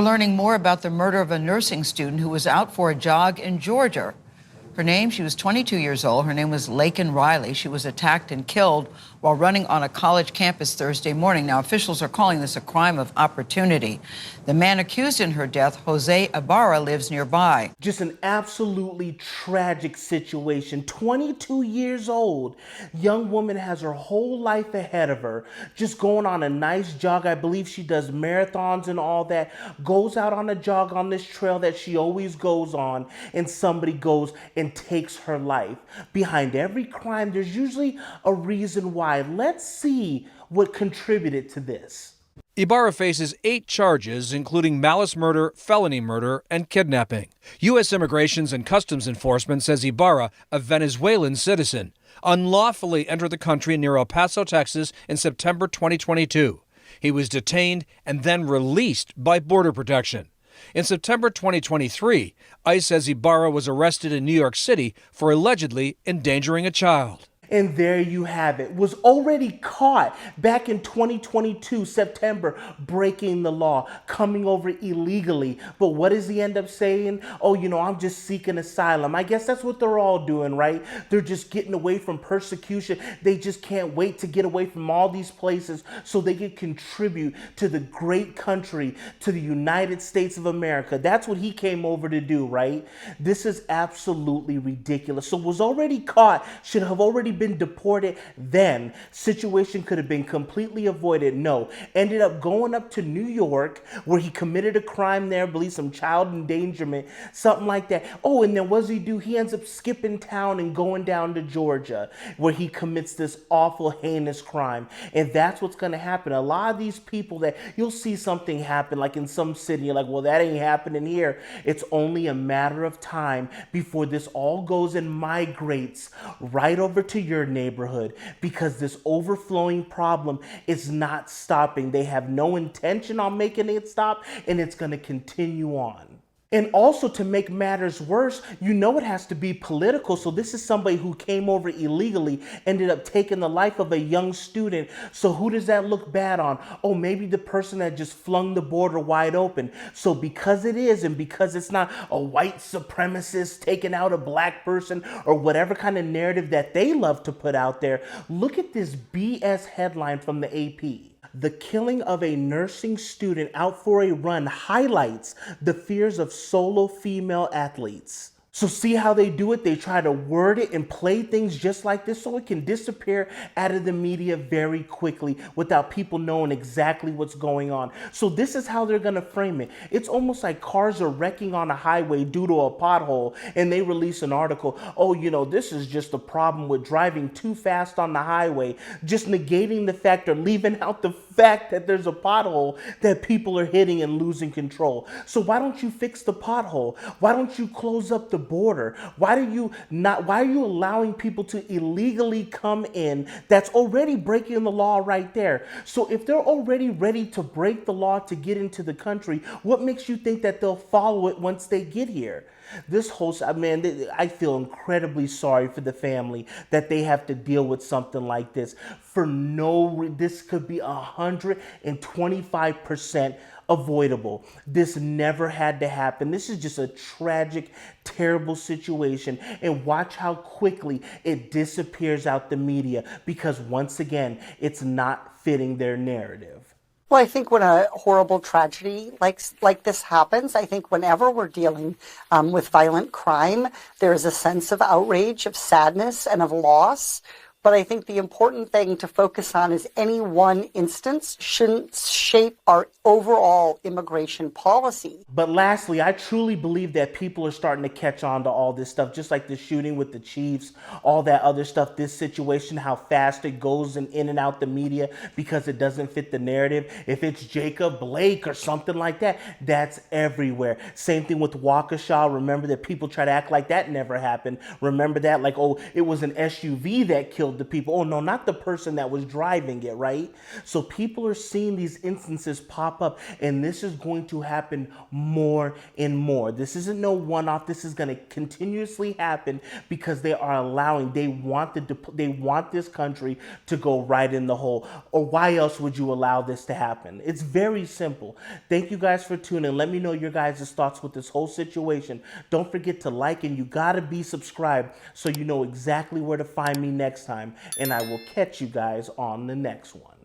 We're learning more about the murder of a nursing student who was out for a jog in Georgia. She was 22 years old. Her name was Laken Riley. She was attacked and killed while running on a college campus Thursday morning. Now, officials are calling this a crime of opportunity. The man accused in her death, Jose Ibarra, lives nearby. Just an absolutely tragic situation. 22 years old. Young woman has her whole life ahead of her. Just going on a nice jog. I believe she does marathons and all that. Goes out on a jog on this trail that she always goes on, and somebody goes and takes her life. Behind every crime, there's usually a reason why. Let's see what contributed to this. Ibarra faces 8 charges, including malice murder, felony murder, and kidnapping. U.S. Immigrations and Customs Enforcement says Ibarra, a Venezuelan citizen, unlawfully entered the country near El Paso, Texas in September 2022. He was detained and then released by Border Protection. In September 2023, ICE says Ibarra was arrested in New York City for allegedly endangering a child. And there you have it. Was already caught back in 2022, September, breaking the law, coming over illegally. But what does he end up saying? Oh, I'm just seeking asylum. I guess that's what they're all doing, right? They're just getting away from persecution. They just can't wait to get away from all these places so they can contribute to the great country, to the United States of America. That's what he came over to do, right? This is absolutely ridiculous. So was already caught, should have already been deported then. Situation could have been completely avoided. No. Ended up going up to New York where he committed a crime there, I believe some child endangerment, something like that. Oh, and then what does he do? He ends up skipping town and going down to Georgia where he commits this awful, heinous crime. And that's what's going to happen. A lot of these people that you'll see something happen like in some city, you're like, well, that ain't happening here. It's only a matter of time before this all goes and migrates right over to your neighborhood, because this overflowing problem is not stopping. They have no intention on making it stop, and it's going to continue on. And also, to make matters worse, it has to be political. So this is somebody who came over illegally, ended up taking the life of a young student. So who does that look bad on? Oh, maybe the person that just flung the border wide open. So because it is, and because it's not a white supremacist taking out a black person or whatever kind of narrative that they love to put out there, look at this BS headline from the AP. The killing of a nursing student out for a run highlights the fears of solo female athletes. So see how they do it? They try to word it and play things just like this so it can disappear out of the media very quickly without people knowing exactly what's going on. So this is how they're going to frame it. It's almost like cars are wrecking on a highway due to a pothole, and they release an article. Oh, this is just a problem with driving too fast on the highway, just negating the fact or leaving out the fact that there's a pothole that people are hitting and losing control. So why don't you fix the pothole? Why don't you close up the border? Why are you allowing people to illegally come in that's already breaking the law right there? So if they're already ready to break the law to get into the country, what makes you think that they'll follow it once they get here? I feel incredibly sorry for the family that they have to deal with something like this. This could be 125% avoidable. This never had to happen. This is just a tragic, terrible situation. And watch how quickly it disappears out the media, because once again, it's not fitting their narrative. Well, I think when a horrible tragedy like this happens, I think whenever we're dealing with violent crime, there is a sense of outrage, of sadness, and of loss. But I think the important thing to focus on is any one instance shouldn't shape our overall immigration policy. But lastly, I truly believe that people are starting to catch on to all this stuff, just like the shooting with the Chiefs, all that other stuff, this situation, how fast it goes in and out the media because it doesn't fit the narrative. If it's Jacob Blake or something like that, that's everywhere. Same thing with Waukesha. Remember that people try to act like that never happened. Remember that, like, oh, it was an SUV that killed killed the people. Oh no, not the person that was driving it, right? So people are seeing these instances pop up, and this is going to happen more and more. This isn't no one-off. This is going to continuously happen because they are allowing, they want this country to go right in the hole. Or why else would you allow this to happen? It's very simple. Thank you guys for tuning in. Let me know your guys' thoughts with this whole situation. Don't forget to like, and you gotta be subscribed so you know exactly where to find me next time. And I will catch you guys on the next one.